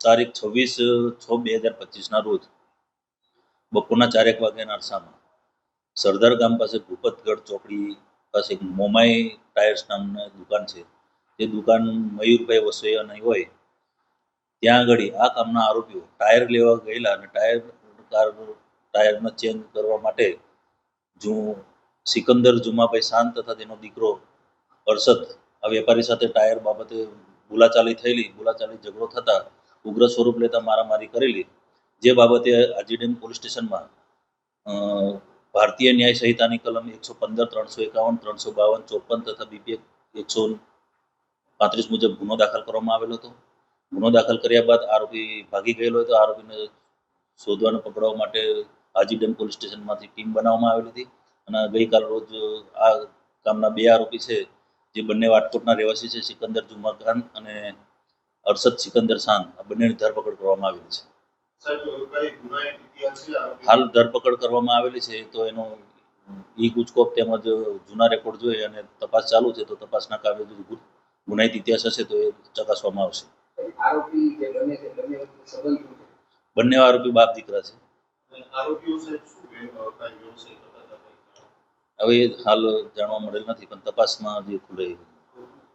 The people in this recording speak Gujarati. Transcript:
તારીખ 26/6/2025ના રોજ બપોરના 4 વાગ્યાના અરસામાં સરદાર ગામ પાસે ભૂપતગઢ ચોકડી પાસે એક મોમાઈ ટાયર્સ નામની દુકાન છે. તે દુકાન મયુરભાઈ વસોયાની હોય ત્યાં આગળ આ કામના આરોપીઓ ટાયર લેવા ગયેલા અને ટાયરમાં ચેન્જ કરવા માટે સિકંદર જુમાભાઈ શાંત તથા તેનો દીકરો અરશદ આ વેપારી સાથે ટાયર બાબતે બોલાચાલી ઝઘડો થતા ઉગ્ર સ્વરૂપ લેતા મારામારી કરેલી, જે બાબતે આજીડેમ પોલીસ સ્ટેશનમાં ભારતીય ન્યાય સંહિતાની કલમ 115, 351, 352, 54 તથા બીપીએક 135 મુજબ ગુનો દાખલ કરવામાં આવેલો હતો. ગુનો દાખલ કર્યા બાદ આરોપી ભાગી ગયેલો હતો. આરોપીને શોધવા પકડવા માટે આજીડેમ પોલીસ સ્ટેશનમાંથી ટીમ બનાવવામાં આવેલી હતી અને ગઈકાલ રોજ આ કામના 2 આરોપી છે, જે બંને વાટકોટના રહેવાસી છે, સિકંદર જુમા ખાન અને અરશદ સિકંદર શાન, આ બંનેની ધરપકડ કરવામાં આવેલી છે. હાલ ધરપકડ કરવામાં આવેલી છે તો એનો ઈ ગુજકોપ તેમજ જૂના રેકોર્ડ જોઈ અને તપાસ ચાલુ છે, તો તપાસના કામે ગુનાહિત ઇતિહાસ હશે તો એ ચકાસવામાં આવશે. બંને આરોપી બાપ દીકરા છે. હવે હાલ જાણવા મળેલ નથી, પણ તપાસમાં જે ખુલે